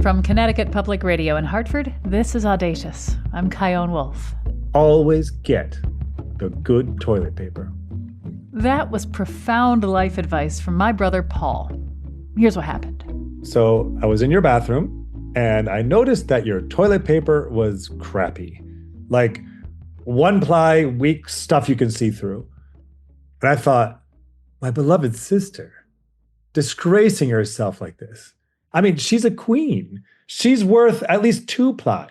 From Connecticut Public Radio in Hartford, this is Audacious. I'm Chion Wolfe. Always get the good toilet paper. That was profound life advice from my brother Paul. Here's what happened. So I was in your bathroom, and I noticed that your toilet paper was crappy. Like one-ply, weak stuff you can see through. And I thought, my beloved sister, disgracing herself like this. I mean, she's a queen. She's worth at least 2-ply.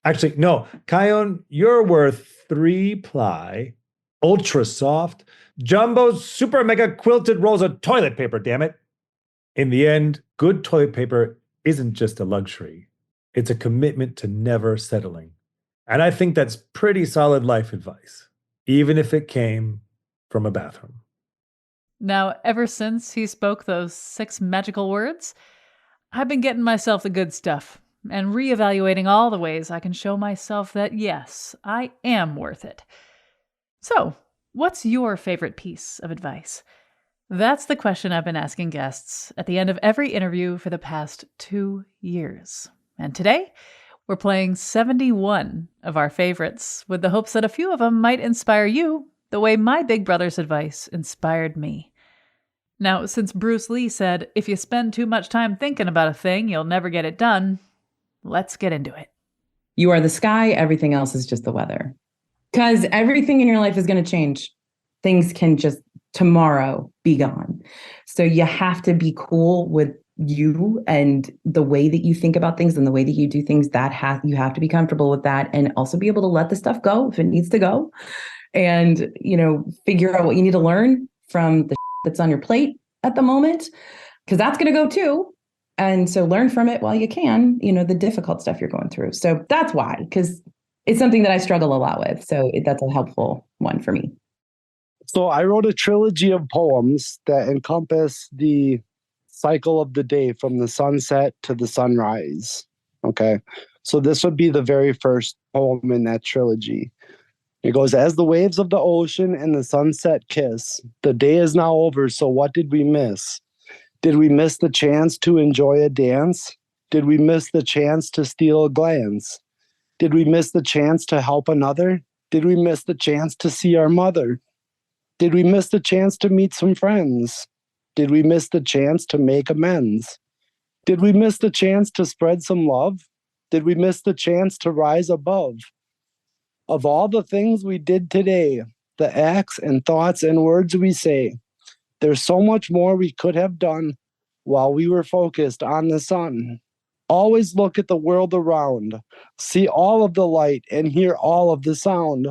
Actually, no, Chion, you're worth 3-ply, ultra soft, jumbo, super mega quilted rolls of toilet paper, damn it. In the end, good toilet paper isn't just a luxury. It's a commitment to never settling. And I think that's pretty solid life advice, even if it came from a bathroom. Now, ever since he spoke those 6 magical words, I've been getting myself the good stuff and reevaluating all the ways I can show myself that, yes, I am worth it. So, what's your favorite piece of advice? That's the question I've been asking guests at the end of every interview for the past 2 years. And today, we're playing 71 of our favorites with the hopes that a few of them might inspire you the way my big brother's advice inspired me. Now, since Bruce Lee said, if you spend too much time thinking about a thing, you'll never get it done, let's get into it. You are the sky, everything else is just the weather. Because everything in your life is going to change. Things can just tomorrow be gone. So you have to be cool with you and the way that you think about things and the way that you do things. You have to be comfortable with that and also be able to let the stuff go if it needs to go. And, figure out what you need to learn from the that's on your plate at the moment, because that's going to go too. And so learn from it while you can, the difficult stuff you're going through. So that's why, because it's something that I struggle a lot with. So that's a helpful one for me. So I wrote a trilogy of poems that encompass the cycle of the day from the sunset to the sunrise. Okay. So this would be the very first poem in that trilogy. It goes, as the waves of the ocean and the sunset kiss, the day is now over, so what did we miss? Did we miss the chance to enjoy a dance? Did we miss the chance to steal a glance? Did we miss the chance to help another? Did we miss the chance to see our mother? Did we miss the chance to meet some friends? Did we miss the chance to make amends? Did we miss the chance to spread some love? Did we miss the chance to rise above? Of all the things we did today, the acts and thoughts and words we say, there's so much more we could have done while we were focused on the sun. Always look at the world around, see all of the light and hear all of the sound.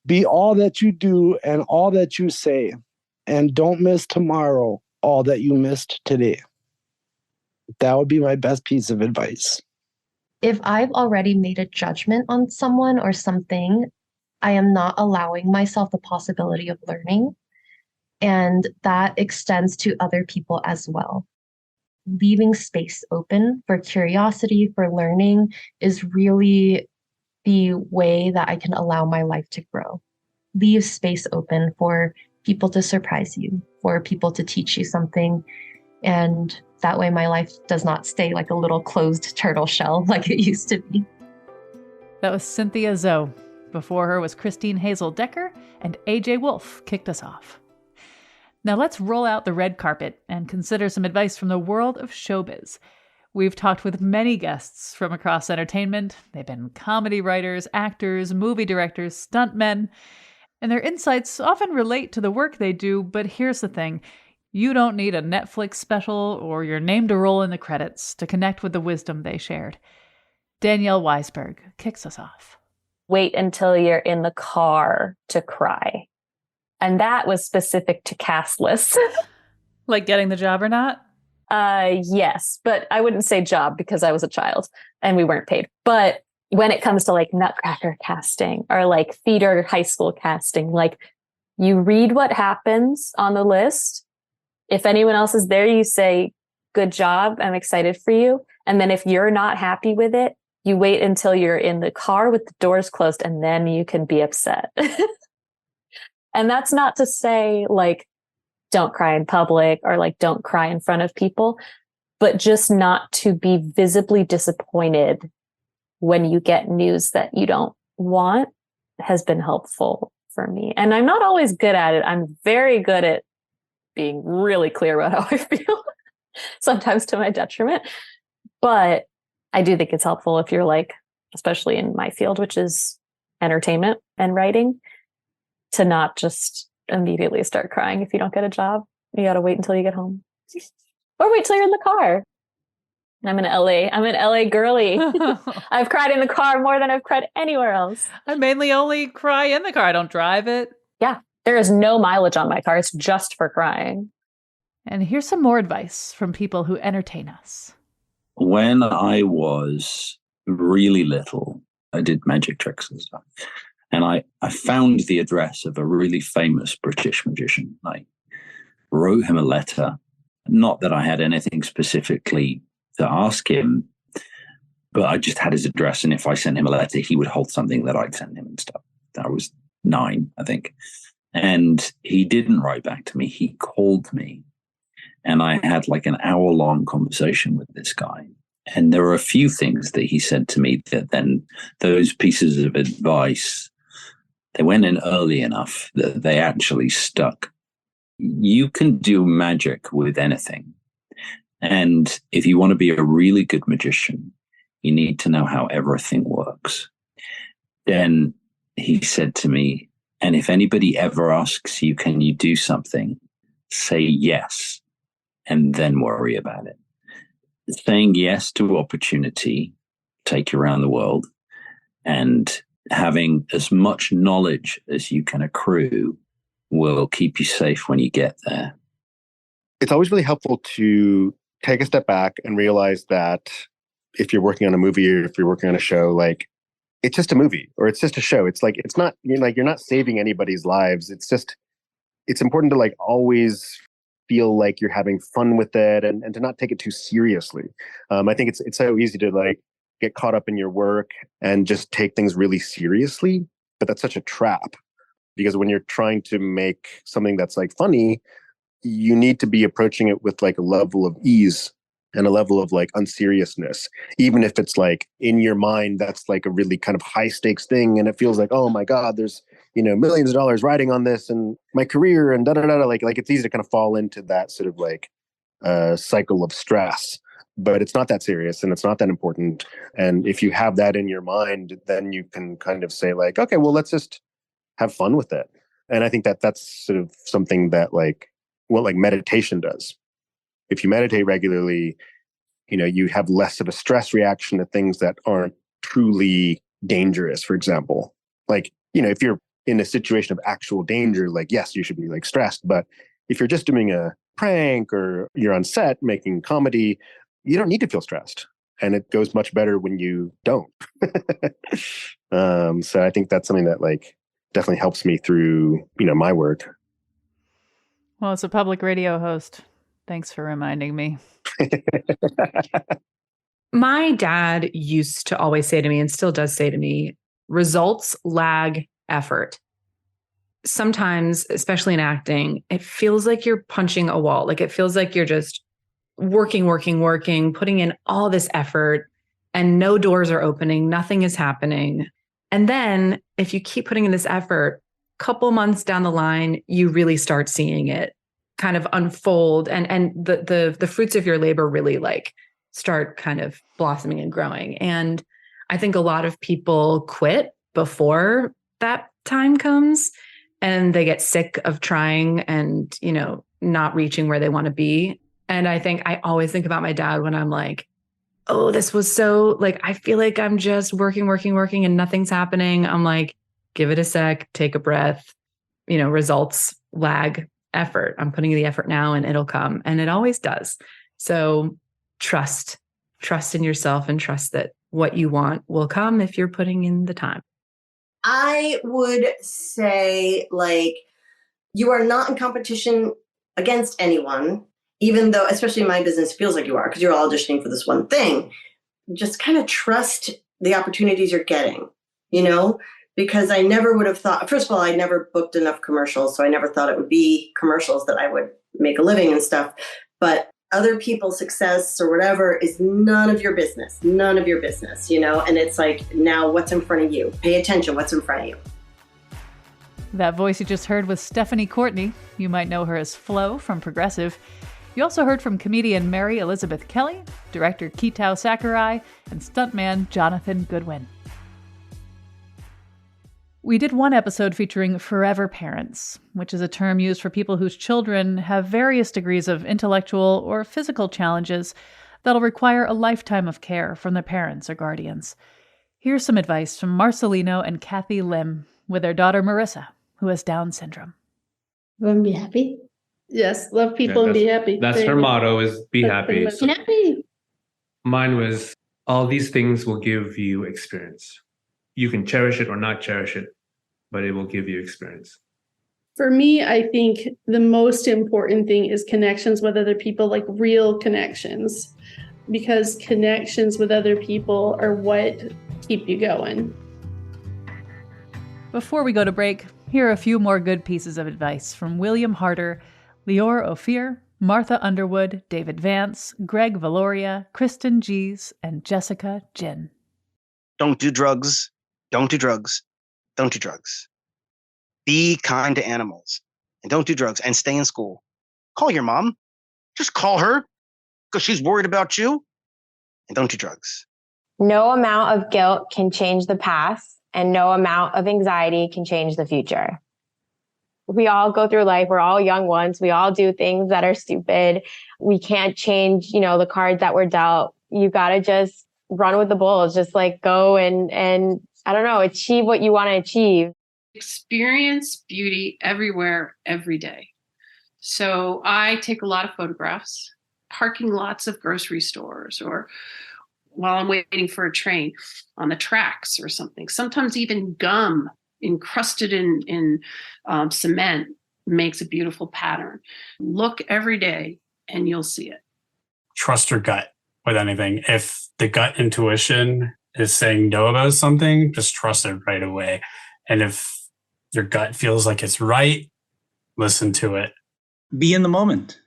Be all that you do and all that you say, and don't miss tomorrow all that you missed today. That would be my best piece of advice. If I've already made a judgment on someone or something, I am not allowing myself the possibility of learning. And that extends to other people as well. Leaving space open for curiosity, for learning is really the way that I can allow my life to grow. Leave space open for people to surprise you, for people to teach you something. And that way my life does not stay like a little closed turtle shell like it used to be. That was Cynthia Zhou. Before her was Christine Hazel Decker, and AJ Wolfe kicked us off. Now let's roll out the red carpet and consider some advice from the world of showbiz. We've talked with many guests from across entertainment. They've been comedy writers, actors, movie directors, stuntmen, and their insights often relate to the work they do, but here's the thing. You don't need a Netflix special or your name to roll in the credits to connect with the wisdom they shared. Danielle Weisberg kicks us off. Wait until you're in the car to cry. And that was specific to cast lists. Like getting the job or not? Yes, but I wouldn't say job because I was a child and we weren't paid. But when it comes to like Nutcracker casting or like theater high school casting, like you read what happens on the list. If anyone else is there, you say, good job, I'm excited for you. And then if you're not happy with it, you wait until you're in the car with the doors closed and then you can be upset. And that's not to say like, don't cry in public or like, don't cry in front of people. but just not to be visibly disappointed when you get news that you don't want has been helpful for me. And I'm not always good at it. I'm very good at being really clear about how I feel, sometimes to my detriment. But I do think it's helpful if you're like, especially in my field, which is entertainment and writing, to not just immediately start crying if you don't get a job. You got to wait until you get home. Or wait till you're in the car. I'm an LA girly. I've cried in the car more than I've cried anywhere else. I mainly only cry in the car. I don't drive it. Yeah. There is no mileage on my car. It's just for crying. And here's some more advice from people who entertain us. When I was really little, I did magic tricks and stuff. And I found the address of a really famous British magician. I wrote him a letter. Not that I had anything specifically to ask him, but I just had his address. And if I sent him a letter, he would hold something that I'd sent him and stuff. I was 9, I think. And he didn't write back to me. He called me. And I had like an hour-long conversation with this guy. And there were a few things that he said to me that then those pieces of advice, they went in early enough that they actually stuck. You can do magic with anything. And if you want to be a really good magician, you need to know how everything works. Then he said to me, and if anybody ever asks you, can you do something? Say yes, and then worry about it. Saying yes to opportunity, take you around the world, and having as much knowledge as you can accrue will keep you safe when you get there. It's always really helpful to take a step back and realize that if you're working on a movie or if you're working on a show, like, it's just a movie or it's just a show. It's like, it's not, you're not saving anybody's lives. It's just, it's important to like always feel like you're having fun with it and to not take it too seriously. I think it's so easy to like get caught up in your work and just take things really seriously, but that's such a trap, because when you're trying to make something that's like funny, you need to be approaching it with like a level of ease and a level of like unseriousness, even if it's like in your mind, that's like a really kind of high stakes thing. And it feels like, oh my God, there's, millions of dollars riding on this and my career and like it's easy to kind of fall into that sort of like cycle of stress, but it's not that serious and it's not that important. And if you have that in your mind, then you can kind of say like, okay, well, let's just have fun with it. And I think that that's sort of something that like meditation does. If you meditate regularly, you have less of a stress reaction to things that aren't truly dangerous. For example, like, if you're in a situation of actual danger, like, yes, you should be like stressed. But if you're just doing a prank or you're on set making comedy, you don't need to feel stressed. And it goes much better when you don't. So I think that's something that like definitely helps me through, my work. Well, as a public radio host, thanks for reminding me. My dad used to always say to me, and still does say to me, results lag effort. Sometimes, especially in acting, it feels like you're punching a wall. Like it feels like you're just working, putting in all this effort and no doors are opening, nothing is happening. And then if you keep putting in this effort, couple months down the line, you really start seeing it kind of unfold and the fruits of your labor really like start kind of blossoming and growing. And I think a lot of people quit before that time comes and they get sick of trying and, not reaching where they want to be. And I always think about my dad when I'm like, oh, this was so like, I feel like I'm just working and nothing's happening. I'm like, give it a sec, take a breath, results lag effort. I'm putting in the effort now and it'll come. And it always does. So trust in yourself and trust that what you want will come if you're putting in the time. I would say like, you are not in competition against anyone, even though, especially in my business, feels like you are because you're all auditioning for this one thing. Just kind of trust the opportunities you're getting, because I never would have thought, first of all, I never booked enough commercials. So I never thought it would be commercials that I would make a living and stuff. But other people's success or whatever is none of your business. None of your business, you know? And it's like, now what's in front of you? Pay attention, what's in front of you. That voice you just heard was Stephanie Courtney. You might know her as Flo from Progressive. You also heard from comedian Mary Elizabeth Kelly, director Kitao Sakurai, and stuntman Jonathan Goodwin. We did one episode featuring forever parents, which is a term used for people whose children have various degrees of intellectual or physical challenges that'll require a lifetime of care from their parents or guardians. Here's some advice from Marcelino and Kathy Lim with their daughter Marissa, who has Down syndrome. You want to be happy? Yes, love people and be happy. That's her motto, is be happy. Be happy. Mine was, all these things will give you experience. You can cherish it or not cherish it, but it will give you experience. For me, I think the most important thing is connections with other people, like real connections, because connections with other people are what keep you going. Before we go to break, here are a few more good pieces of advice from William Harder, Lior Ofir, Martha Underwood, David Vance, Greg Viloria, Kristen Gies, and Jessica Jin. Don't do drugs. Don't do drugs. Don't do drugs. Be kind to animals and don't do drugs and stay in school. Call your mom. Just call her because she's worried about you, and don't do drugs. No amount of guilt can change the past, and no amount of anxiety can change the future. We all go through life. We're all young ones. We all do things that are stupid. We can't change, the cards that we're dealt. You got to just run with the bulls. Just like go and I don't know, achieve what you want to achieve. Experience beauty everywhere, every day. So I take a lot of photographs, parking lots of grocery stores, or while I'm waiting for a train on the tracks or something. Sometimes even gum encrusted in cement makes a beautiful pattern. Look every day and you'll see it. Trust your gut with anything. If the gut intuition is saying no about something, just trust it right away. And if your gut feels like it's right, listen to it. Be in the moment.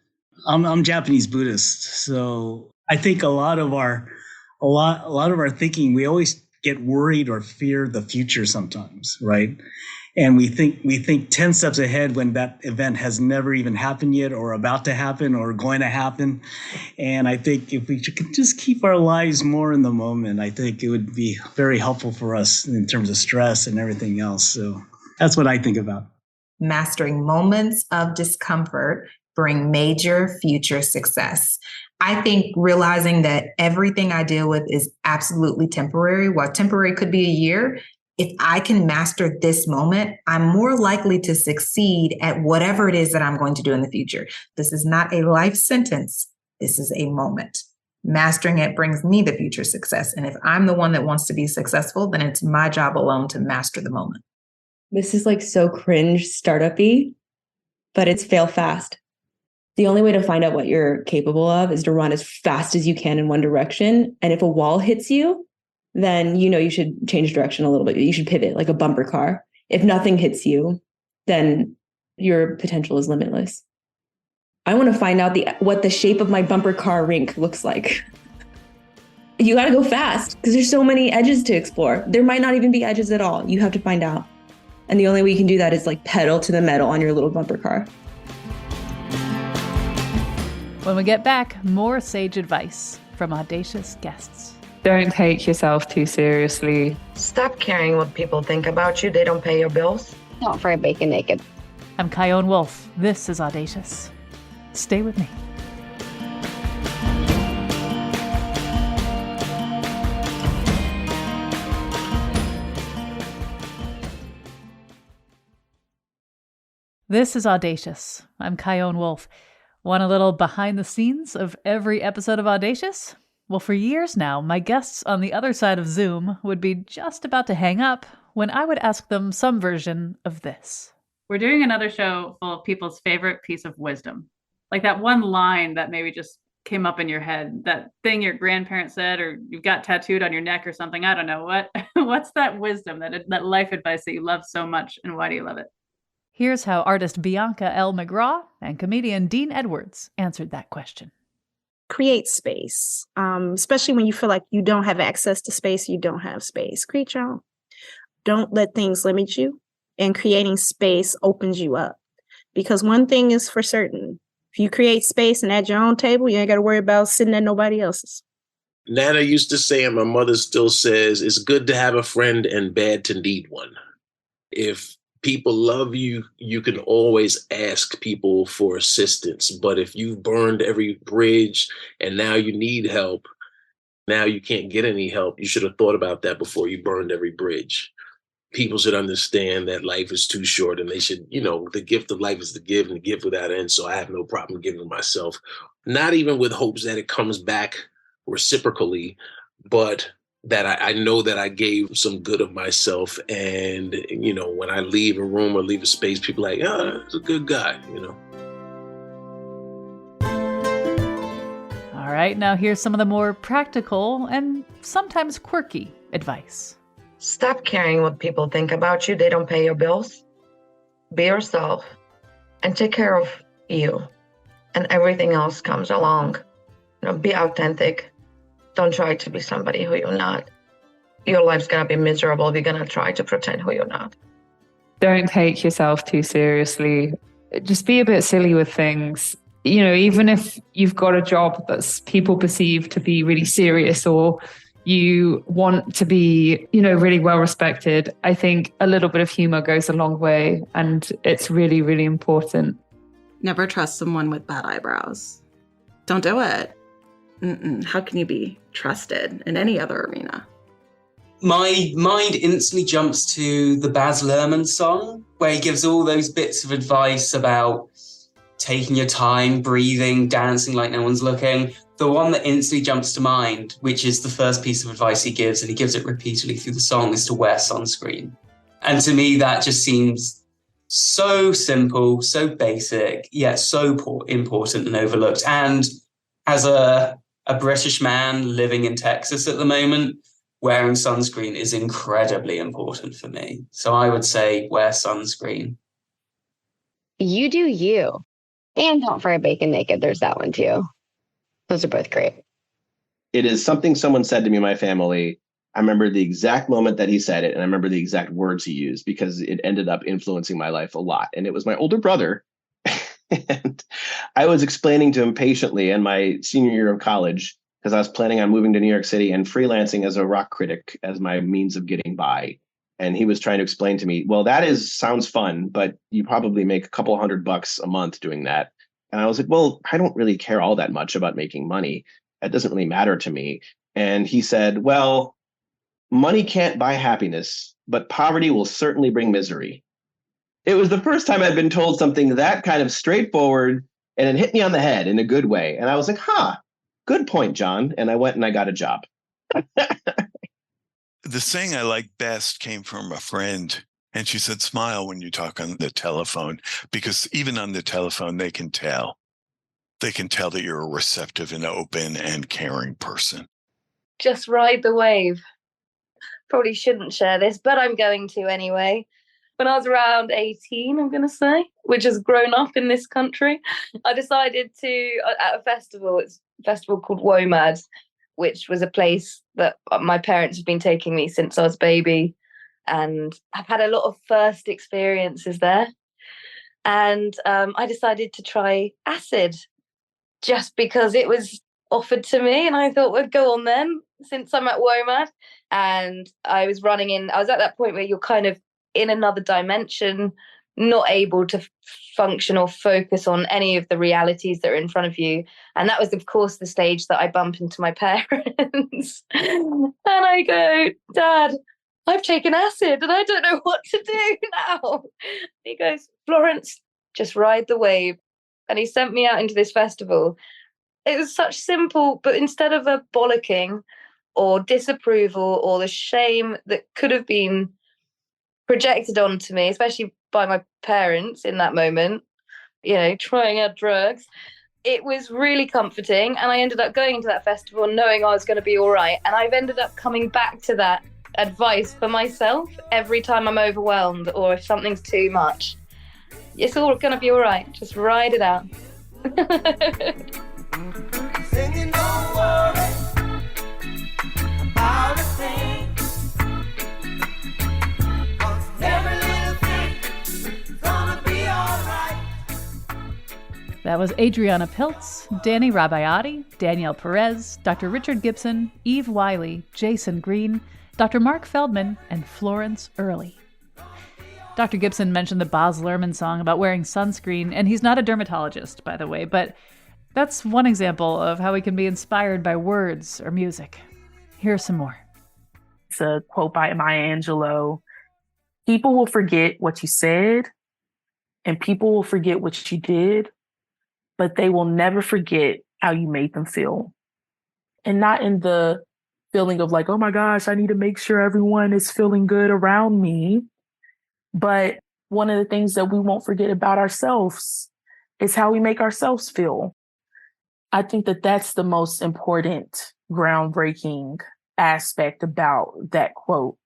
I'm Japanese Buddhist, so I think a lot of our thinking, we always get worried or fear the future sometimes, right? And we think 10 steps ahead when that event has never even happened yet, or about to happen, or going to happen. And I think if we could just keep our lives more in the moment, I think it would be very helpful for us in terms of stress and everything else. So that's what I think about. Mastering moments of discomfort bring major future success. I think realizing that everything I deal with is absolutely temporary. While temporary could be a year, if I can master this moment, I'm more likely to succeed at whatever it is that I'm going to do in the future. This is not a life sentence. This is a moment. Mastering it brings me the future success. And if I'm the one that wants to be successful, then it's my job alone to master the moment. This is like so cringe startup-y, but it's fail fast. The only way to find out what you're capable of is to run as fast as you can in one direction. And if a wall hits you, then you should change direction a little bit. You should pivot like a bumper car. If nothing hits you, then your potential is limitless. I want to find out what the shape of my bumper car rink looks like. You got to go fast because there's so many edges to explore. There might not even be edges at all. You have to find out. And the only way you can do that is like pedal to the metal on your little bumper car. When we get back, more sage advice from Audacious guests. Don't take yourself too seriously. Stop caring what people think about you. They don't pay your bills. Don't afraid bacon naked. I'm Kyone Wolfe. This is Audacious. Stay with me. This is Audacious. I'm Kyone Wolfe. Want a little behind the scenes of every episode of Audacious? Well, for years now, my guests on the other side of Zoom would be just about to hang up when I would ask them some version of this. We're doing another show full of people's favorite piece of wisdom. Like that one line that maybe just came up in your head, that thing your grandparents said, or you've got tattooed on your neck or something. I don't know. What's that wisdom, that life advice that you love so much, and why do you love it? Here's how artist Bianca L. McGraw and comedian Dean Edwards answered that question. create space, especially when you feel like you don't have access to space, you don't have space. Create your own. Don't let things limit you, and creating space opens you up. Because one thing is for certain, if you create space and at your own table, you ain't got to worry about sitting at nobody else's. Nana used to say, and my mother still says, it's good to have a friend and bad to need one. If people love you, you can always ask people for assistance. But if you've burned every bridge and now you need help, now you can't get any help, you should have thought about that before you burned every bridge. People should understand that life is too short, and they should, the gift of life is to give, and the gift without end. So I have no problem giving myself, not even with hopes that it comes back reciprocally, but that I know that I gave some good of myself. And, when I leave a room or leave a space, people are like, oh, that's a good guy, All right, now here's some of the more practical and sometimes quirky advice. Stop caring what people think about you. They don't pay your bills. Be yourself and take care of you, and everything else comes along. Be authentic. Don't try to be somebody who you're not. Your life's gonna be miserable if you're gonna try to pretend who you're not. Don't take yourself too seriously. Just be a bit silly with things. Even if you've got a job that's people perceive to be really serious, or you want to be, really well respected, I think a little bit of humor goes a long way, and it's really, really important. Never trust someone with bad eyebrows. Don't do it. How can you be trusted in any other arena? My mind instantly jumps to the Baz Luhrmann song, where he gives all those bits of advice about taking your time, breathing, dancing like no one's looking. The one that instantly jumps to mind, which is the first piece of advice he gives, and he gives it repeatedly through the song, is to wear sunscreen. And to me, that just seems so simple, so basic, yet so important and overlooked. And as a British man living in Texas at the moment, wearing sunscreen is incredibly important for me. So I would say wear sunscreen. You do you. And don't fry bacon naked. There's that one too. Those are both great. It is something someone said to me in my family. I remember the exact moment that he said it, and I remember the exact words he used, because it ended up influencing my life a lot. And it was my older brother. And I was explaining to him patiently in my senior year of college, because I was planning on moving to New York City and freelancing as a rock critic as my means of getting by. And he was trying to explain to me, well, sounds fun, but you probably make a couple $100 a month doing that. And I was like, well, I don't really care all that much about making money. That doesn't really matter to me. And he said, well, money can't buy happiness, but poverty will certainly bring misery. It was the first time I'd been told something that kind of straightforward, and it hit me on the head in a good way. And I was like, good point, John. And I went and I got a job. The saying I like best came from a friend. And she said, smile when you talk on the telephone, because even on the telephone, they can tell. They can tell that you're a receptive and open and caring person. Just ride the wave. Probably shouldn't share this, but I'm going to anyway. When I was around 18, I'm going to say, which has grown up in this country, I decided to, at a festival, it's a festival called WOMAD, which was a place that my parents have been taking me since I was a baby. And I've had a lot of first experiences there. And I decided to try acid just because it was offered to me. And I thought, well, go on then, since I'm at WOMAD. And I was at that point where you're kind of in another dimension, not able to function or focus on any of the realities that are in front of you. And that was, of course, the stage that I bump into my parents. And I go, Dad, I've taken acid and I don't know what to do now. He goes, Florence, just ride the wave. And he sent me out into this festival. It was such simple, but instead of a bollocking or disapproval or the shame that could have been projected onto me, especially by my parents in that moment, trying out drugs, it was really comforting. And I ended up going into that festival knowing I was going to be all right. And I've ended up coming back to that advice for myself every time I'm overwhelmed or if something's too much. It's all going to be all right. Just ride it out. That was Adriana Piltz, Dani Rabaiotti, Danielle Perez, Dr. Richard Gibson, Eve Wiley, Jayson Greene, Dr. Marc Feldman, and Florence Early. Dr. Gibson mentioned the Baz Luhrmann song about wearing sunscreen, and he's not a dermatologist, by the way, but that's one example of how we can be inspired by words or music. Here's some more. It's a quote by Maya Angelou. People will forget what you said, and people will forget what you did, but they will never forget how you made them feel. And not in the feeling of like, oh my gosh, I need to make sure everyone is feeling good around me. But one of the things that we won't forget about ourselves is how we make ourselves feel. I think that that's the most important, groundbreaking aspect about that quote.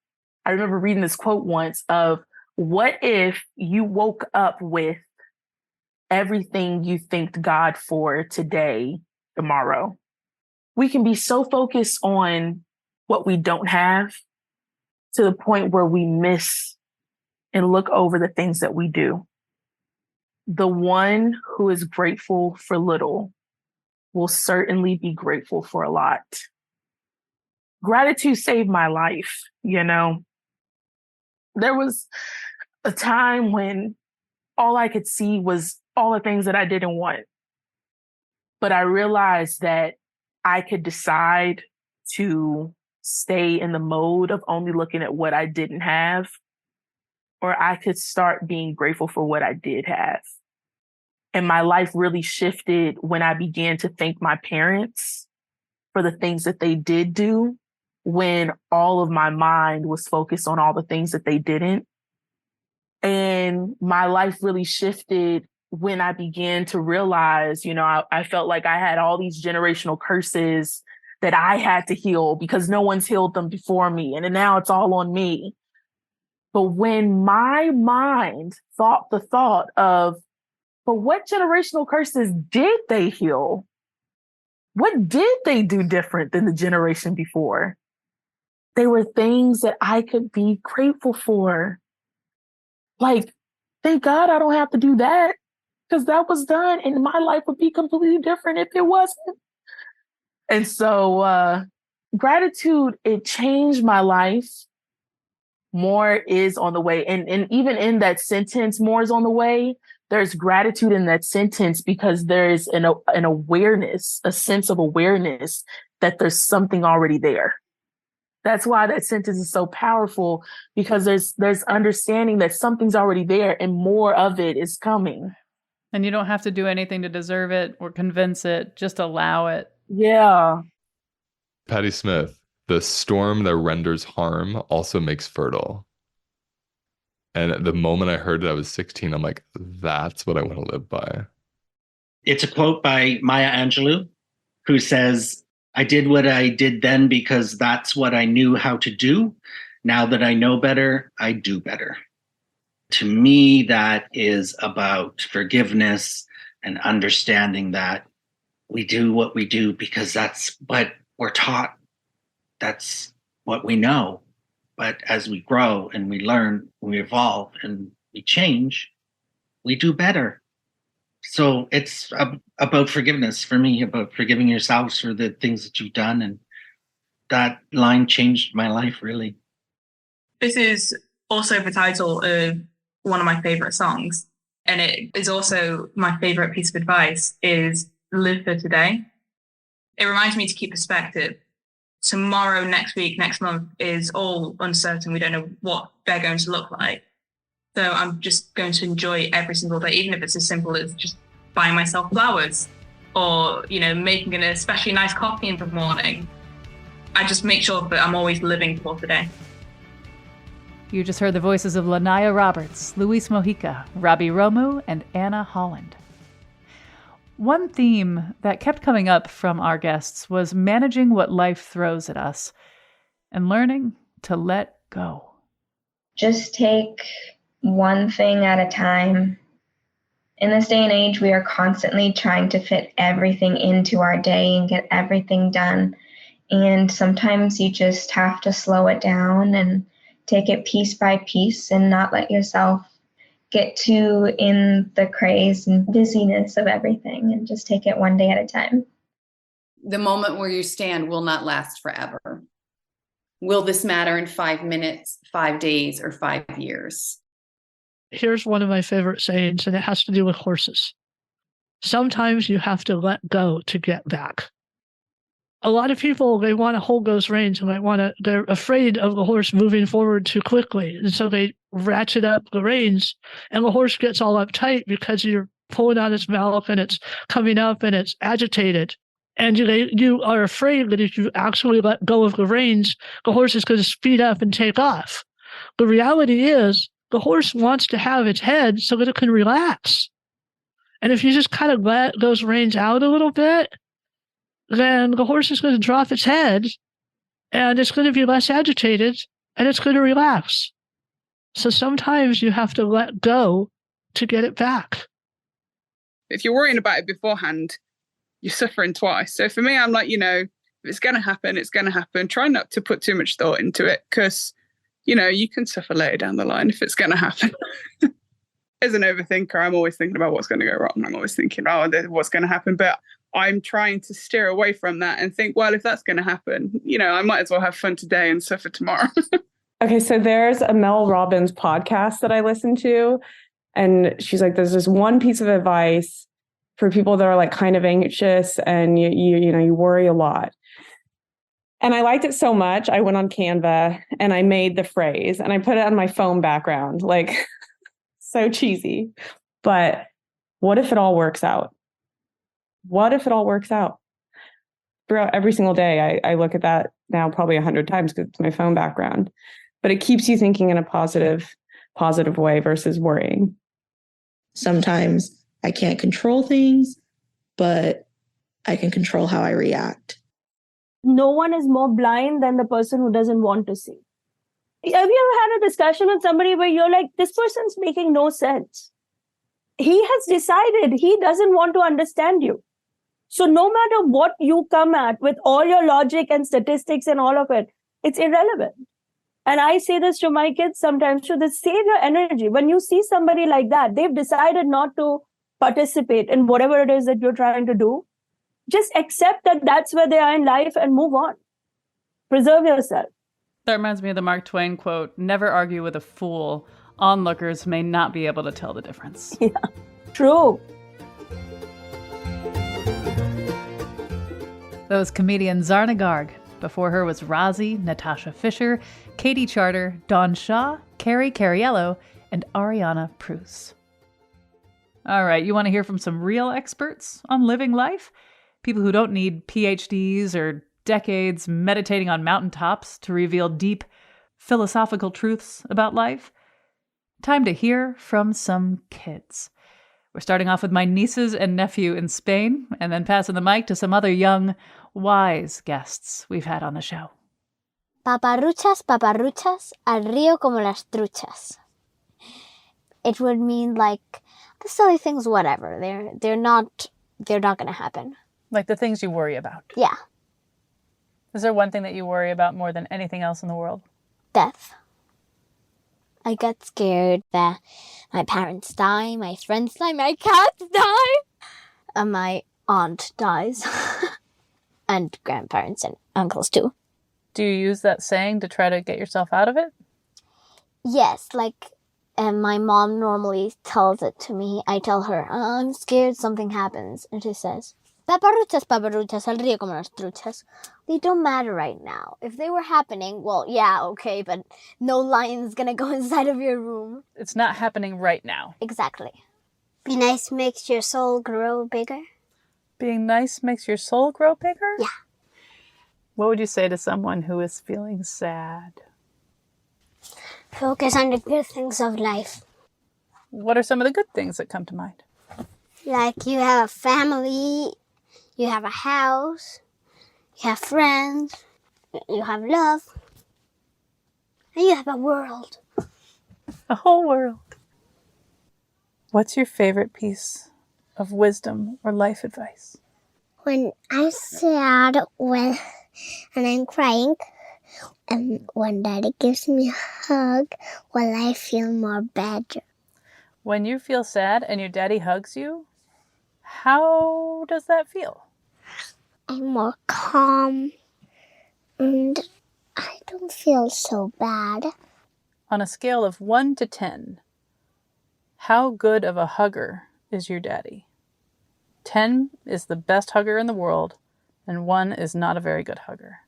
I remember reading this quote once of, what if you woke up with everything you thanked God for today, tomorrow? We can be so focused on what we don't have to the point where we miss and look over the things that we do. The one who is grateful for little will certainly be grateful for a lot. Gratitude saved my life, you know. There was a time when all I could see was all the things that I didn't want. But I realized that I could decide to stay in the mode of only looking at what I didn't have, or I could start being grateful for what I did have. And my life really shifted when I began to thank my parents for the things that they did do, when all of my mind was focused on all the things that they didn't. And my life really shifted when I began to realize, you know, I felt like I had all these generational curses that I had to heal because no one's healed them before me. And now it's all on me. But when my mind thought the thought of, but what generational curses did they heal? What did they do different than the generation before? They were things that I could be grateful for. Like, thank God I don't have to do that, because that was done and my life would be completely different if it wasn't. And so gratitude, it changed my life. More is on the way. And even in that sentence, more is on the way, there's gratitude in that sentence because there's an awareness, a sense of awareness that there's something already there. That's why that sentence is so powerful, because there's understanding that something's already there and more of it is coming. And you don't have to do anything to deserve it or convince it, just allow it. Yeah. Patti Smith, the storm that renders harm also makes fertile. And the moment I heard it, I was 16. I'm like, that's what I want to live by. It's a quote by Maya Angelou, who says, I did what I did then because that's what I knew how to do. Now that I know better, I do better. To me, that is about forgiveness and understanding that we do what we do because that's what we're taught. That's what we know. But as we grow and we learn, we evolve and we change, we do better. So it's about forgiveness for me, about forgiving yourselves for the things that you've done. And that line changed my life, really. This is also the title of one of my favorite songs. And it is also my favorite piece of advice is live for today. It reminds me to keep perspective. Tomorrow, next week, next month is all uncertain. We don't know what they're going to look like. So I'm just going to enjoy every single day, even if it's as simple as just buying myself flowers or, you know, making an especially nice coffee in the morning. I just make sure that I'm always living for today. You just heard the voices of Lanaya Roberts, Luis Mojica, Robbie Romu, and Anna Holland. One theme that kept coming up from our guests was managing what life throws at us and learning to let go. Just take one thing at a time. In this day and age, we are constantly trying to fit everything into our day and get everything done. And sometimes you just have to slow it down and take it piece by piece and not let yourself get too in the craze and busyness of everything and just take it one day at a time. The moment where you stand will not last forever. Will this matter in 5 minutes, 5 days, or 5 years? Here's one of my favorite sayings, and it has to do with horses. Sometimes you have to let go to get back. A lot of people, they want to hold those reins and they're afraid of the horse moving forward too quickly. And so they ratchet up the reins and the horse gets all uptight because you're pulling on its mouth and it's coming up and it's agitated. And you are afraid that if you actually let go of the reins, the horse is going to speed up and take off. The reality is the horse wants to have its head so that it can relax. And if you just kind of let those reins out a little bit, then the horse is going to drop its head and it's going to be less agitated and it's going to relax. So sometimes you have to let go to get it back. If you're worrying about it beforehand, you're suffering twice. So for me, I'm like, if it's going to happen, it's going to happen. Try not to put too much thought into it because, you can suffer later down the line if it's going to happen. As an overthinker, I'm always thinking about what's going to go wrong. I'm always thinking, what's going to happen? But I'm trying to steer away from that and think, well, if that's going to happen, I might as well have fun today and suffer tomorrow. Okay, so there's a Mel Robbins podcast that I listen to, and she's like, there's this one piece of advice for people that are like kind of anxious and you worry a lot. And I liked it so much, I went on Canva and I made the phrase and I put it on my phone background, like so cheesy. But what if it all works out? What if it all works out? Throughout every single day, I look at that now probably 100 times because it's my phone background. But it keeps you thinking in a positive way versus worrying. Sometimes I can't control things, but I can control how I react. No one is more blind than the person who doesn't want to see. Have you ever had a discussion with somebody where you're like, this person's making no sense? He has decided he doesn't want to understand you. So no matter what you come at with all your logic and statistics and all of it, it's irrelevant. And I say this to my kids sometimes, to save your energy. When you see somebody like that, they've decided not to participate in whatever it is that you're trying to do. Just accept that that's where they are in life and move on. Preserve yourself. That reminds me of the Mark Twain quote, never argue with a fool. Onlookers may not be able to tell the difference. Yeah, true. That was comedian Zarna Garg. Before her was Rozzy, Natasha Fisher, Katie Charter, Dawn Shaw, Carrie Cariello, and Ariana Prus. All right, you want to hear from some real experts on living life? People who don't need PhDs or decades meditating on mountaintops to reveal deep philosophical truths about life? Time to hear from some kids. We're starting off with my nieces and nephew in Spain, and then passing the mic to some other young, wise guests we've had on the show. Paparruchas, paparruchas, al río como las truchas. It would mean like the silly things, whatever. They're not going to happen. Like the things you worry about. Yeah. Is there one thing that you worry about more than anything else in the world? Death. I get scared that my parents die, my friends die, my cats die, and my aunt dies. And grandparents and uncles too. Do you use that saying to try to get yourself out of it? Yes, and my mom normally tells it to me. I tell her, I'm scared something happens. And she says, paparruchas, paparruchas, al río como las truchas. They don't matter right now. If they were happening, well, yeah, okay, but no lion's gonna go inside of your room. It's not happening right now. Exactly. Be nice makes your soul grow bigger. Being nice makes your soul grow bigger? Yeah. What would you say to someone who is feeling sad? Focus on the good things of life. What are some of the good things that come to mind? Like you have a family, you have a house, you have friends, you have love, and you have a world. A whole world. What's your favorite piece of wisdom or life advice? When I'm sad, and I'm crying, and when Daddy gives me a hug, I feel more better. When you feel sad and your daddy hugs you, how does that feel? I'm more calm and I don't feel so bad. On a scale of 1 to 10, how good of a hugger is your daddy? 10 is the best hugger in the world, and 1 is not a very good hugger.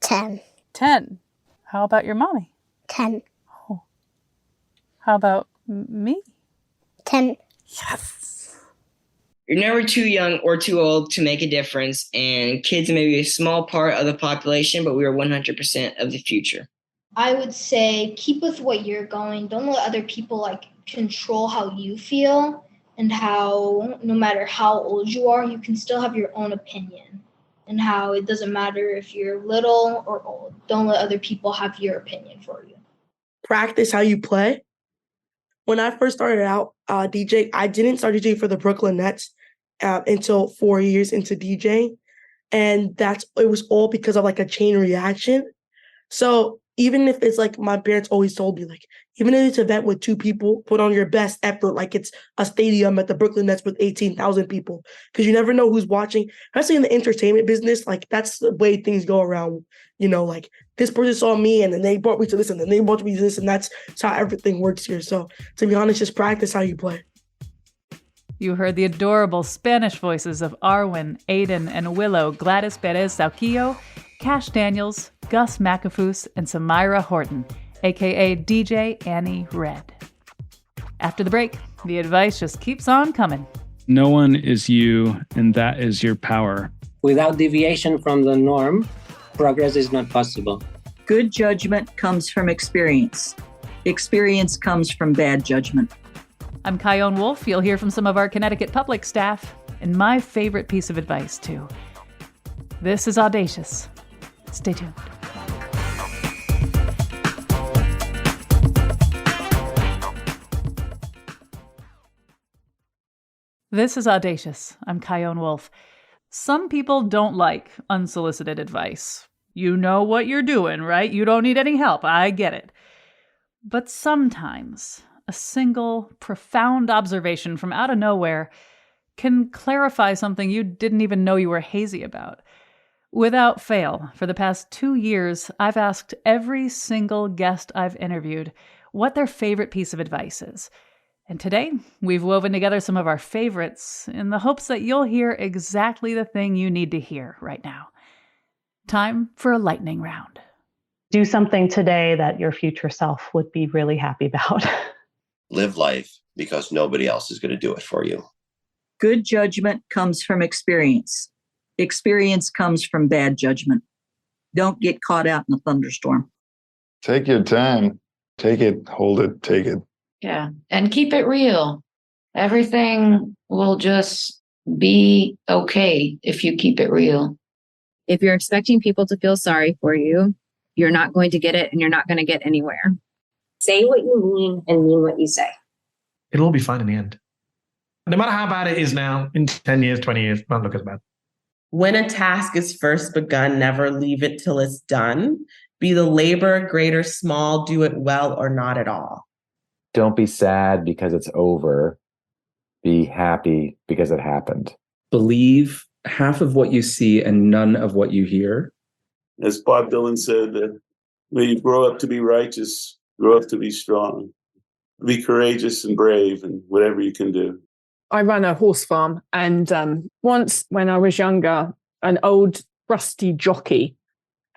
10. 10. How about your mommy? 10. Oh. How about me? 10. Yes. You're never too young or too old to make a difference, and kids may be a small part of the population, but we are 100% of the future. I would say keep with what you're going. Don't let other people control how you feel, and how no matter how old you are, you can still have your own opinion, and how it doesn't matter if you're little or old. Don't let other people have your opinion for you. Practice how you play. When I first started out DJ, I didn't start DJing for the Brooklyn Nets until 4 years into DJing. And it was all because of a chain reaction. So even if it's my parents always told me, even if it's an event with 2 people, put on your best effort, like it's a stadium at the Brooklyn Nets with 18,000 people. Because you never know who's watching, especially in the entertainment business. That's the way things go around. This person saw me and then they brought me to this and then they brought me to this. And that's how everything works here. So to be honest, just practice how you play. You heard the adorable Spanish voices of Arwen, Aiden, and Willow, Gladis Perez-Sauquillo, Cash Daniels, Gus McAfoose, and Samira Horton, a.k.a. DJ Annie Red. After the break, the advice just keeps on coming. No one is you, and that is your power. Without deviation from the norm, progress is not possible. Good judgment comes from experience. Experience comes from bad judgment. I'm Kyone Wolfe. You'll hear from some of our Connecticut Public staff, and my favorite piece of advice, too. This is Audacious. Stay tuned. This is Audacious. I'm Kyone Wolfe. Some people don't like unsolicited advice. You know what you're doing, right? You don't need any help. I get it. But sometimes a single, profound observation from out of nowhere can clarify something you didn't even know you were hazy about. Without fail, for the past 2 years, I've asked every single guest I've interviewed what their favorite piece of advice is. And today, we've woven together some of our favorites in the hopes that you'll hear exactly the thing you need to hear right now. Time for a lightning round. Do something today that your future self would be really happy about. Live life because nobody else is going to do it for you. Good judgment comes from experience. Experience comes from bad judgment. Don't get caught out in a thunderstorm. Take your time. Take it, hold it, take it. Yeah. And keep it real. Everything will just be okay if you keep it real. If you're expecting people to feel sorry for you, you're not going to get it and you're not going to get anywhere. Say what you mean and mean what you say. It'll all be fine in the end. No matter how bad it is now, in 10 years, 20 years, it won't look as bad. When a task is first begun, never leave it till it's done. Be the labor, great or small, do it well or not at all. Don't be sad because it's over. Be happy because it happened. Believe half of what you see and none of what you hear. As Bob Dylan said, when you grow up to be righteous, grow up to be strong. Be courageous and brave and whatever you can do. I run a horse farm, and once when I was younger, an old rusty jockey,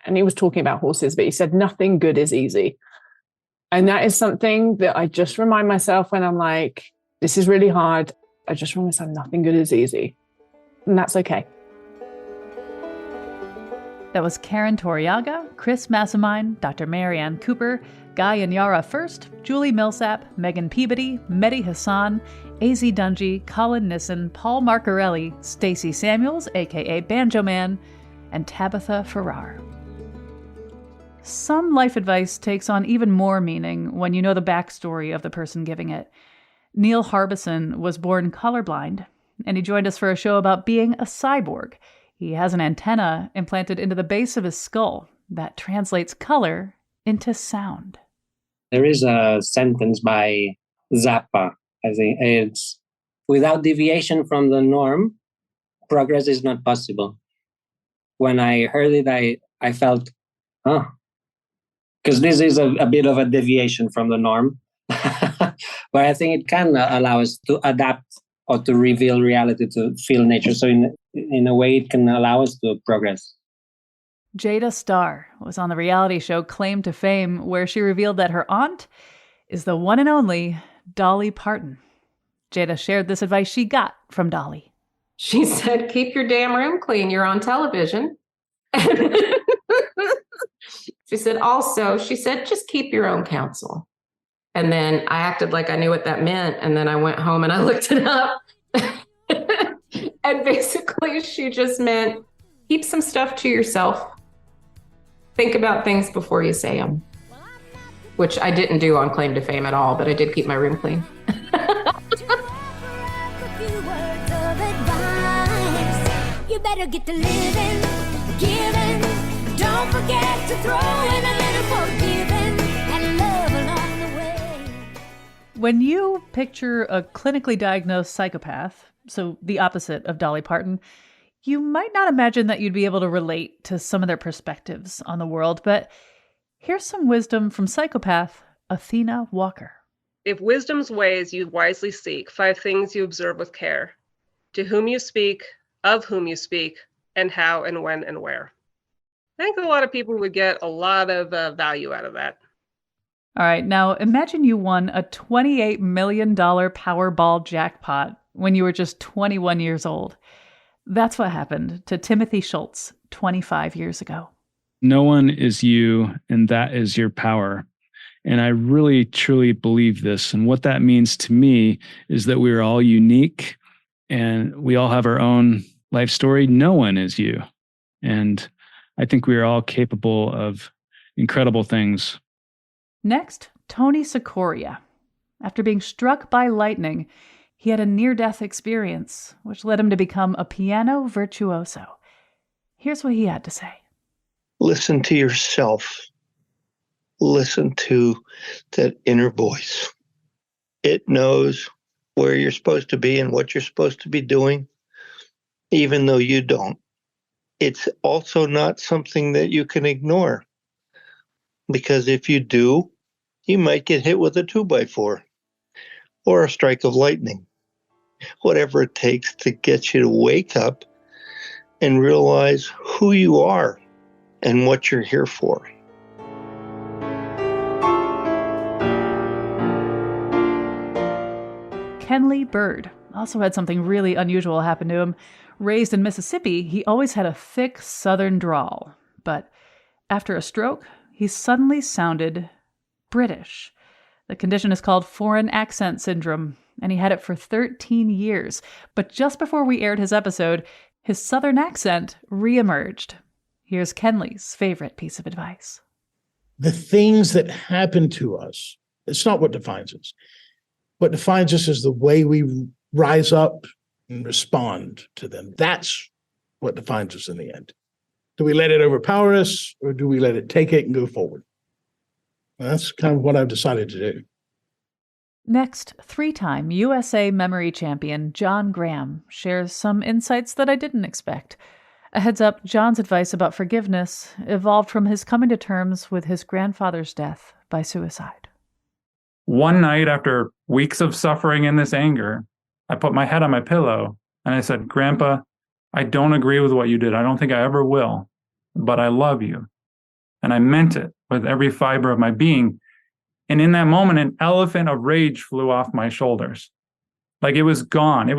and he was talking about horses, but he said, nothing good is easy. And that is something that I just remind myself when I'm like, this is really hard. I just remind myself, nothing good is easy. And that's okay. That was Karen Torriaga, Chris Massimine, Dr. Marianne Cooper, Guy and Yara First, Julie Millsap, Megan Peabody, Mehdi Hassan, AZ Dungy, Colin Nissen, Paul Marcarelli, Stacey Samuels, a.k.a. Banjo Man, and Tabitha Farrar. Some life advice takes on even more meaning when you know the backstory of the person giving it. Neil Harbison was born colorblind, and he joined us for a show about being a cyborg. He has an antenna implanted into the base of his skull that translates color into sound. There is a sentence by Zappa I think it's without deviation from the norm, progress is not possible. When I heard it, I felt, because this is a bit of a deviation from the norm. But I think it can allow us to adapt or to reveal reality, to feel nature. So in a way, it can allow us to progress. Jada Starr was on the reality show Claim to Fame, where she revealed that her aunt is the one and only Dolly Parton. Jada shared this advice she got from Dolly. She said, keep your damn room clean. You're on television. She said, just keep your own counsel. And then I acted like I knew what that meant. And then I went home and I looked it up. And basically she just meant keep some stuff to yourself. Think about things before you say them, which I didn't do on Claim to Fame at all, but I did keep my room clean. You better get to living, giving. Don't forget to throw in a little forgiving and love along the way. When you picture a clinically diagnosed psychopath, so the opposite of Dolly Parton, you might not imagine that you'd be able to relate to some of their perspectives on the world, but here's some wisdom from psychopath Athena Walker. If wisdom's ways you wisely seek, 5 things you observe with care. To whom you speak, of whom you speak, and how and when and where. I think a lot of people would get a lot of value out of that. All right, now imagine you won a $28 million Powerball jackpot when you were just 21 years old. That's what happened to Timothy Schultz 25 years ago. No one is you, and that is your power. And I really, truly believe this. And what that means to me is that we are all unique and we all have our own life story. No one is you. And I think we are all capable of incredible things. Next, Tony Sakurai. After being struck by lightning, he had a near-death experience, which led him to become a piano virtuoso. Here's what he had to say. Listen to yourself. Listen to that inner voice. It knows where you're supposed to be and what you're supposed to be doing, even though you don't. It's also not something that you can ignore, because if you do, you might get hit with a 2x4 or a strike of lightning. Whatever it takes to get you to wake up and realize who you are and what you're here for. Kenley Bird also had something really unusual happen to him. Raised in Mississippi, he always had a thick Southern drawl. But after a stroke, he suddenly sounded British. The condition is called foreign accent syndrome, and he had it for 13 years. But just before we aired his episode, his Southern accent reemerged. Here's Kenley's favorite piece of advice. The things that happen to us, it's not what defines us. What defines us is the way we rise up and respond to them. That's what defines us in the end. Do we let it overpower us, or do we let it take it and go forward? That's kind of what I've decided to do. Next, 3-time USA memory champion John Graham shares some insights that I didn't expect. A heads up, John's advice about forgiveness evolved from his coming to terms with his grandfather's death by suicide. One night, after weeks of suffering in this anger, I put my head on my pillow and I said, Grandpa, I don't agree with what you did. I don't think I ever will, but I love you. And I meant it with every fiber of my being. And in that moment, an elephant of rage flew off my shoulders. Like it was gone.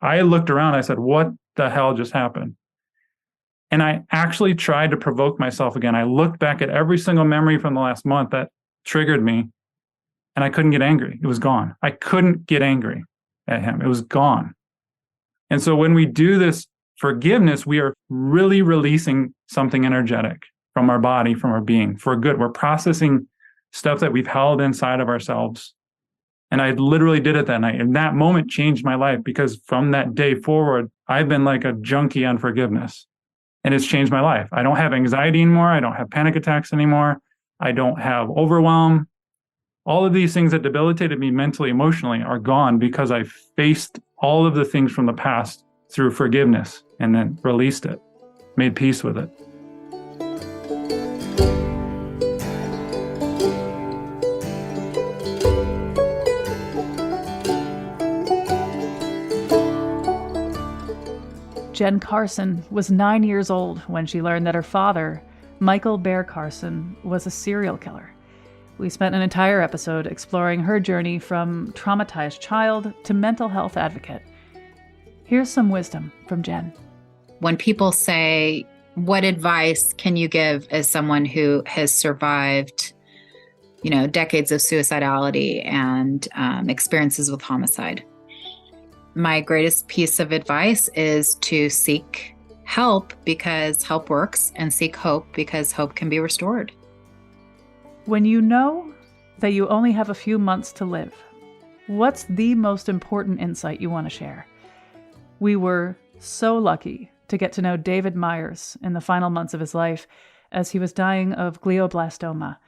I looked around, I said, what the hell just happened? And I actually tried to provoke myself again. I looked back at every single memory from the last month that triggered me, and I couldn't get angry. It was gone. I couldn't get angry at him. It was gone. And so when we do this forgiveness, we are really releasing something energetic from our body, from our being, for good. We're processing stuff that we've held inside of ourselves. And I literally did it that night. And that moment changed my life, because from that day forward, I've been like a junkie on forgiveness. And it's changed my life. I don't have anxiety anymore. I don't have panic attacks anymore. I don't have overwhelm. All of these things that debilitated me mentally, emotionally are gone because I faced all of the things from the past through forgiveness and then released it, made peace with it. Jen Carson was 9 years old when she learned that her father, Michael Bear Carson, was a serial killer. We spent an entire episode exploring her journey from traumatized child to mental health advocate. Here's some wisdom from Jen. When people say, what advice can you give as someone who has survived, decades of suicidality and experiences with homicide? My greatest piece of advice is to seek help because help works, and seek hope because hope can be restored. When you know that you only have a few months to live, what's the most important insight you want to share? We were so lucky to get to know David Myers in the final months of his life as he was dying of glioblastoma.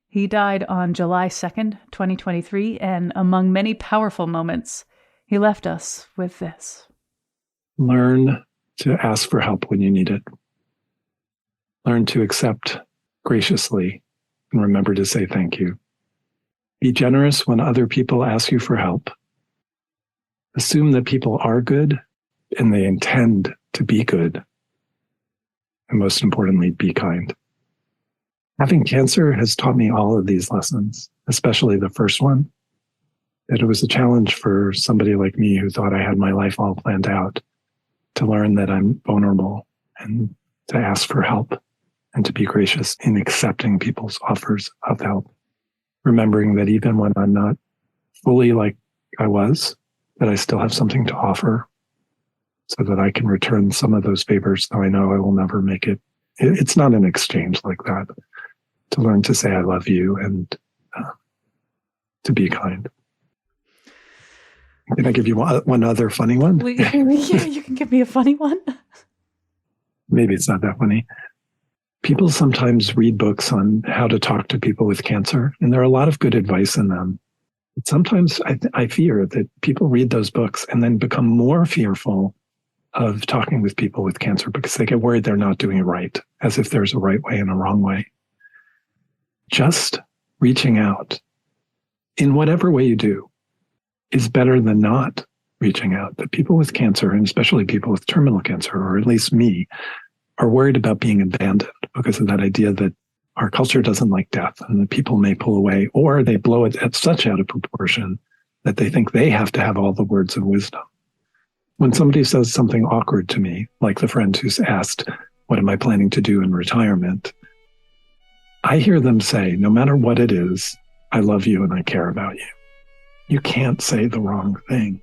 He died on July 2nd, 2023, and among many powerful moments, he left us with this. Learn to ask for help when you need it. Learn to accept graciously and remember to say thank you. Be generous when other people ask you for help. Assume that people are good and they intend to be good. And most importantly, be kind. Having cancer has taught me all of these lessons, especially the first one. That it was a challenge for somebody like me who thought I had my life all planned out to learn that I'm vulnerable and to ask for help and to be gracious in accepting people's offers of help. Remembering that even when I'm not fully like I was, that I still have something to offer so that I can return some of those favors, though I know I will never make it. It's not an exchange like that. To learn to say I love you and to be kind. Can I give you one other funny one? Yeah, you can give me a funny one. Maybe it's not that funny. People sometimes read books on how to talk to people with cancer, and there are a lot of good advice in them. But sometimes I fear that people read those books and then become more fearful of talking with people with cancer because they get worried they're not doing it right, as if there's a right way and a wrong way. Just reaching out in whatever way you do is better than not reaching out. That people with cancer, and especially people with terminal cancer, or at least me, are worried about being abandoned because of that idea that our culture doesn't like death and that people may pull away, or they blow it at such out of proportion that they think they have to have all the words of wisdom. When somebody says something awkward to me, like the friend who's asked, what am I planning to do in retirement? I hear them say, no matter what it is, I love you and I care about you. You can't say the wrong thing.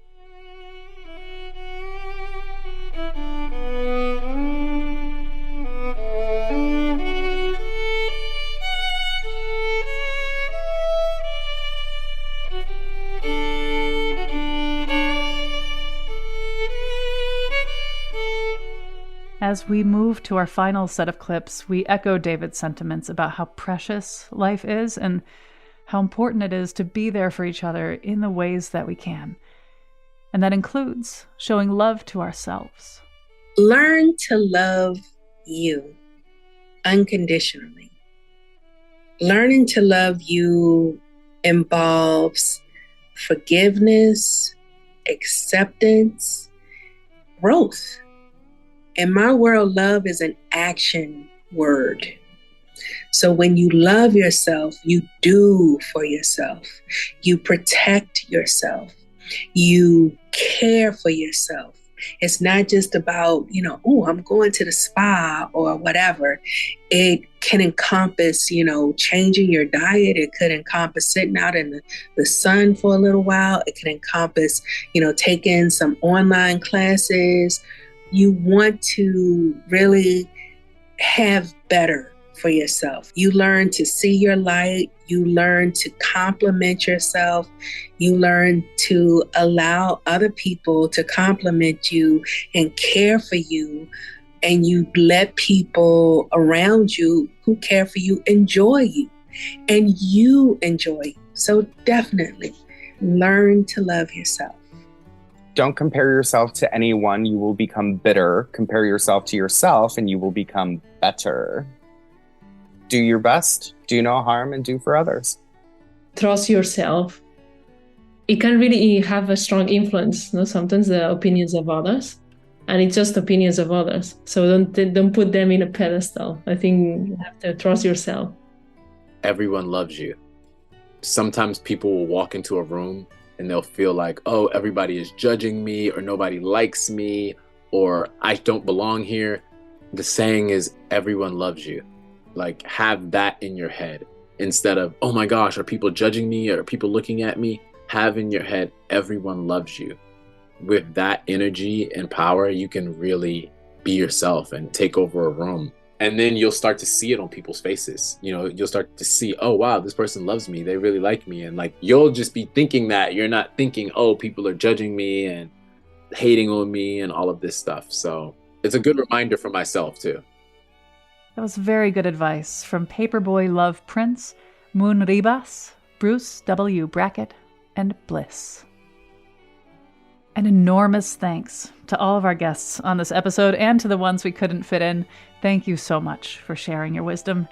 As we move to our final set of clips, we echo David's sentiments about how precious life is and how important it is to be there for each other in the ways that we can. And that includes showing love to ourselves. Learn to love you unconditionally. Learning to love you involves forgiveness, acceptance, growth. In my world, love is an action word. So when you love yourself, you do for yourself. You protect yourself. You care for yourself. It's not just about, I'm going to the spa or whatever. It can encompass, changing your diet. It could encompass sitting out in the sun for a little while. It can encompass, taking some online classes. You want to really have better for yourself. You learn to see your light. You learn to compliment yourself. You learn to allow other people to compliment you and care for you. And you let people around you who care for you enjoy you. and you enjoy. So definitely learn to love yourself. Don't compare yourself to anyone. You will become bitter. Compare yourself to yourself and you will become better. Do your best, do no harm, and do for others. Trust yourself. It can really have a strong influence, sometimes the opinions of others, and it's just opinions of others. So don't put them in a pedestal. I think you have to trust yourself. Everyone loves you. Sometimes people will walk into a room and they'll feel like, oh, everybody is judging me, or nobody likes me, or I don't belong here. The saying is, everyone loves you. Like, have that in your head instead of, oh my gosh, are people judging me? Are people looking at me? Have in your head, everyone loves you. With that energy and power, you can really be yourself and take over a room. And then you'll start to see it on people's faces. You'll start to see, oh, wow, this person loves me. They really like me. And like, you'll just be thinking that. You're not thinking, oh, people are judging me and hating on me and all of this stuff. So it's a good reminder for myself too. That was very good advice from Paperboy Love Prince, Moon Ribas, Bruce W. Brackett, and Bliss. An enormous thanks to all of our guests on this episode and to the ones we couldn't fit in. Thank you so much for sharing your wisdom.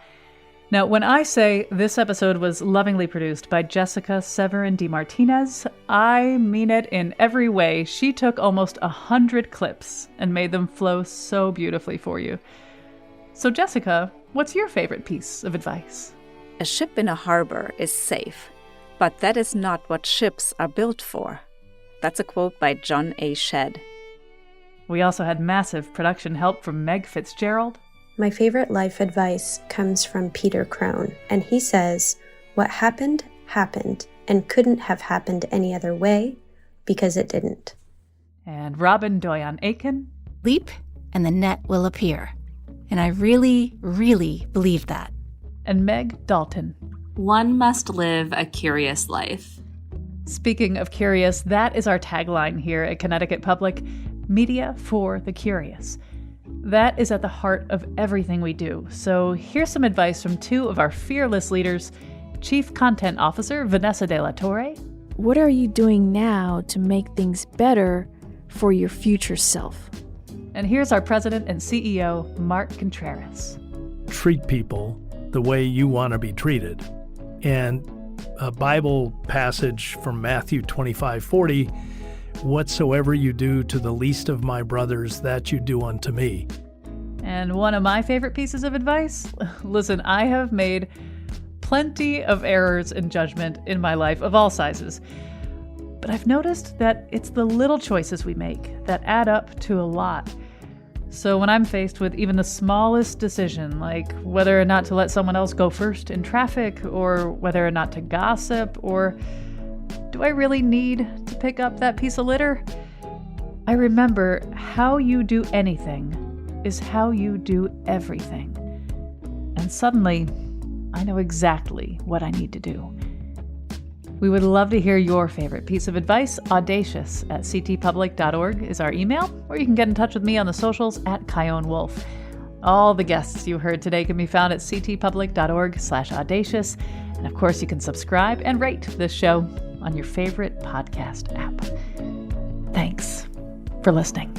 Now, when I say this episode was lovingly produced by Jessica Severin DeMartinez, I mean it in every way. She took almost 100 clips and made them flow so beautifully for you. So Jessica, what's your favorite piece of advice? A ship in a harbor is safe, but that is not what ships are built for. That's a quote by John A. Shedd. We also had massive production help from Meg Fitzgerald. My favorite life advice comes from Peter Crone, and he says, "What happened, happened, and couldn't have happened any other way, because it didn't." And Robin Doyon Aiken. Leap, and the net will appear. And I really, really believe that. And Meg Dalton. One must live a curious life. Speaking of curious, that is our tagline here at Connecticut Public, Media for the Curious. That is at the heart of everything we do. So here's some advice from two of our fearless leaders, Chief Content Officer Vanessa De La Torre. What are you doing now to make things better for your future self? And here's our President and CEO, Marc Contreras. Treat people the way you want to be treated. And a Bible passage from Matthew 25:40, whatsoever you do to the least of my brothers, that you do unto me. And one of my favorite pieces of advice? Listen, I have made plenty of errors in judgment in my life of all sizes. But I've noticed that it's the little choices we make that add up to a lot. So when I'm faced with even the smallest decision, like whether or not to let someone else go first in traffic, or whether or not to gossip, or do I really need to pick up that piece of litter? I remember how you do anything is how you do everything. And suddenly, I know exactly what I need to do. We would love to hear your favorite piece of advice. Audacious at ctpublic.org is our email, or you can get in touch with me on the socials at Kyone Wolfe. All the guests you heard today can be found at ctpublic.org/audacious. And of course, you can subscribe and rate this show on your favorite podcast app. Thanks for listening.